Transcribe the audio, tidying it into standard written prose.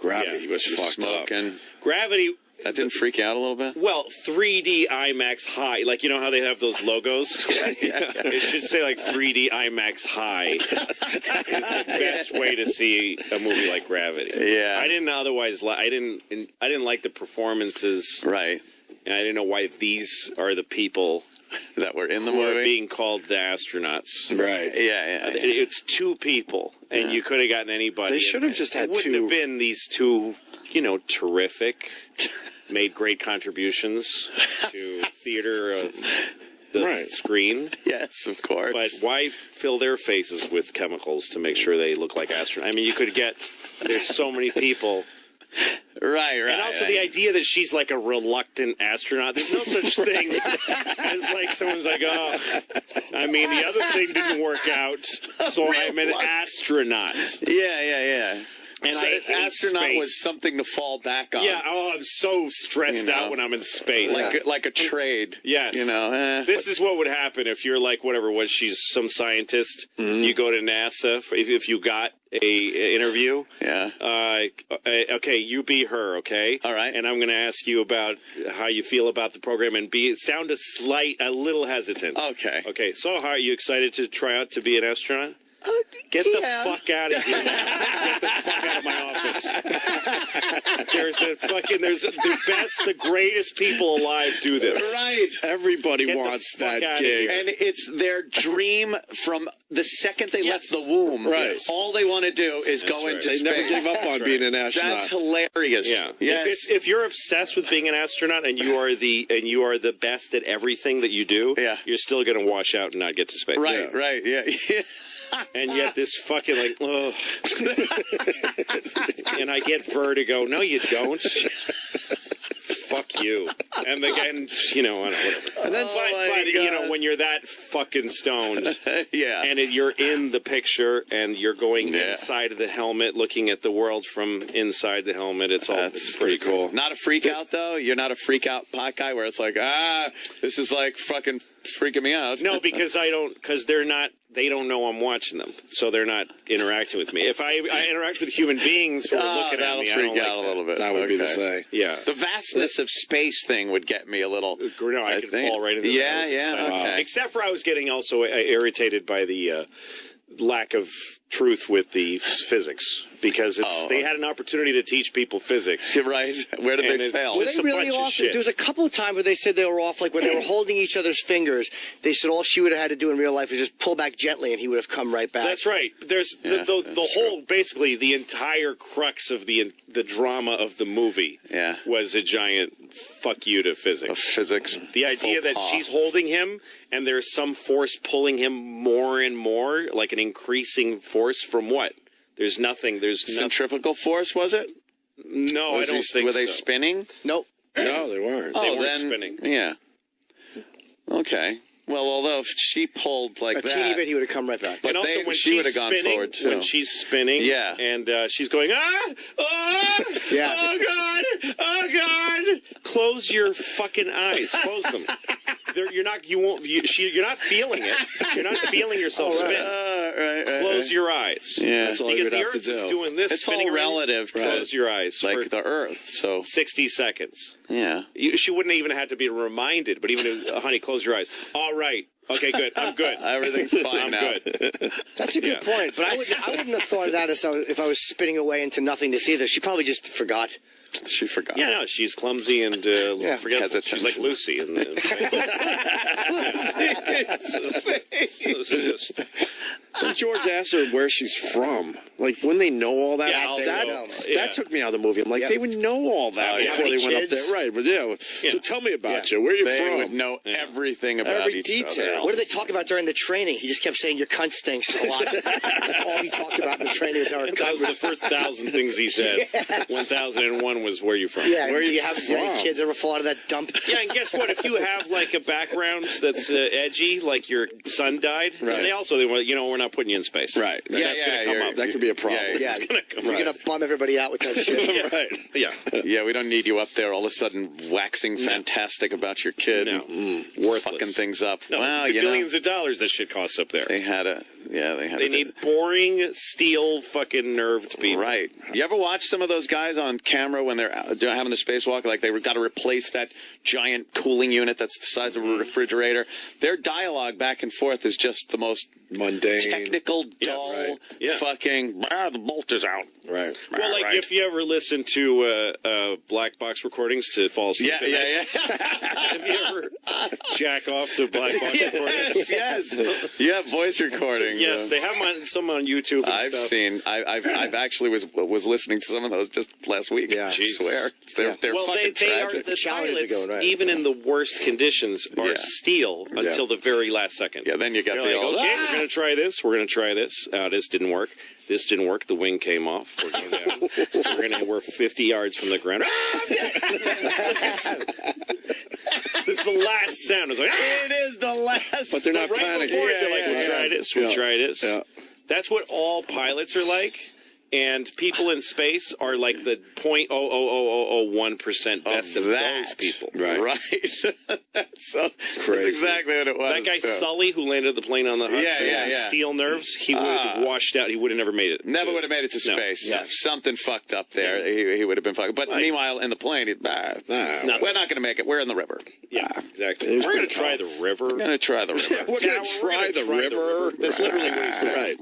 Gravity was fucked smoking. up. Gravity. That didn't freak you out a little bit? Well, 3D IMAX High. Like, you know how they have those logos? It should say, like, 3D IMAX High is the best way to see a movie like Gravity. Yeah. I didn't otherwise... I didn't like the performances. Right. And I didn't know why these are the people that were in the who movie. are being called the astronauts. Right. Yeah. It's two people, and you could have gotten anybody. They should have just had two. It wouldn't two. have been these two, terrific, made great contributions to theater of the screen. Yes, of course. But why fill their faces with chemicals to make sure they look like astronauts? I mean, you could get, there's so many people. Right. And also the idea that she's like a reluctant astronaut. There's no such thing as like someone's like, oh, I mean, the other thing didn't work out, so I'm an astronaut. Yeah. And so I hate astronaut space. was something to fall back on. Yeah, I'm so stressed out when I'm in space. Like a trade. Yes. This is what would happen if you're like, she's some scientist. Mm-hmm. You go to NASA if you got a interview. Yeah. Okay, you be her, okay? All right. And I'm going to ask you about how you feel about the program and sound a little hesitant. Okay. Okay, so how are you excited to try out to be an astronaut? Get the fuck out of here. Get the fuck out of my office. There's the greatest people alive do this. Right. Everybody wants that gig. And it's their dream from the second they left the womb. Right. All they want to do is go into space. They never gave up on being an astronaut. That's hilarious. Yeah. Yes. If you're obsessed with being an astronaut and you are the best at everything that you do, you're still going to wash out and not get to space. Right. Yeah. And yet this fucking like, ugh. And I get vertigo. No, you don't. Fuck you. And again, whatever. And then, but when you're that fucking stoned, and you're in the picture, and you're going inside of the helmet, looking at the world from inside the helmet. It's pretty cool. Not a freak out though. You're not a freak out pot guy where it's like, this is like fucking freaking me out. No, because they don't know I'm watching them, so they're not interacting with me. If I interact with human beings who are looking at me, that'll freak out a little bit. That would be the thing. Yeah. The vastness of space thing would get me a little. No, I could fall right into that. Okay. Except for I was getting also irritated by the lack of truth with the physics, because they had an opportunity to teach people physics. Right. Where did they fail? Were they really off? There was a couple of times where they said they were off, like when they were holding each other's fingers. They said all she would have had to do in real life was just pull back gently and he would have come right back. That's right. There's the whole, basically the entire crux of the drama of the movie was a giant fuck you to physics. The idea that she's holding him and there's some force pulling him more and more, like an increasing force from what? There's nothing. Centrifugal force, was it? No, I don't think Were so. they spinning? Nope. No, they weren't. They weren't spinning. Yeah. Okay. Well, although if she pulled like a teeny bit, he would have come right back. But also when she would have she's gone spinning, forward too. when she's spinning, and she's going, oh God, close your fucking eyes, close them. You're not feeling it. You're not feeling yourself spin. Close your eyes. Yeah, that's all because you would the have Earth to do. is doing this. It's spinning all relative. Close your eyes, like the Earth. So 60 seconds. Yeah, she wouldn't even have to be reminded. But even if, honey, close your eyes. All right. Okay, good. I'm good. Everything's fine I'm now. Good. That's a good point. But I wouldn't have thought of that if I was spinning away into nothingness either. She probably just forgot. She forgot. Yeah, no, she's clumsy and forgetful. She's like Lucy. When George asked her where she's from, like when they know all that, that took me out of the movie. I'm like, they would know all that before they went up there, right? But so tell me about you. Where are you they from? Would know everything about every each detail. other. What did they talk about during the training? He just kept saying your cunt stinks a lot. That's all he talked about in the training. Was our that was the first 1,000 things he said. 1,001 was where you from. Yeah, where do you have any kids ever fall out of that dump? Yeah, and guess what? If you have like a background that's edgy, like your son died, they want, we're not putting you in space. Right. That's going to come up. That could be a problem. Yeah, it's going to come You're going to bum everybody out with that shit. Right. Yeah. Yeah, we don't need you up there all of a sudden waxing fantastic about your kid. No. And fucking things up. No, well, billions of dollars that shit costs up there. They had a Yeah, they need boring, steel, fucking nerved people. Right. You ever watch some of those guys on camera when they're having the spacewalk? Like they've got to replace that giant cooling unit that's the size of a refrigerator. Their dialogue back and forth is just the most mundane, technical, dull, fucking, the bolt is out. Right. Well, like if you ever listen to black box recordings to fall asleep. Yeah. Have you ever jack off to black box recordings? Yes. Yeah, voice recording. Yes, they have some on YouTube. And I've seen. I've actually was listening to some of those just last week. Yeah, I swear. They're fucking tragic. The pilots, even in the worst conditions, are steel until the very last second. Yeah, then you got okay, we're going to try this. We're going to try this. This didn't work. This didn't work. The wing came off. We're going down. We're 50 yards from the ground. It's the last sound. It's like, it is the last. But they're not panicking. They're like, we'll try this. We'll try this. Yeah. That's what all pilots are like. And people in space are like the 0.00001% best of those people. Right. That's so crazy. That's exactly what it was. That guy Sully, who landed the plane on the Hudson, steel nerves, he would have washed out. He would have never made it. Never would have made it to space. No. Something fucked up there. He would have been fucked. But meanwhile, in the plane, we're not going to make it. We're in the river. Yeah, exactly. We're going to try the river. We're going to try the river. We're going to try the river. That's literally what he said. Right.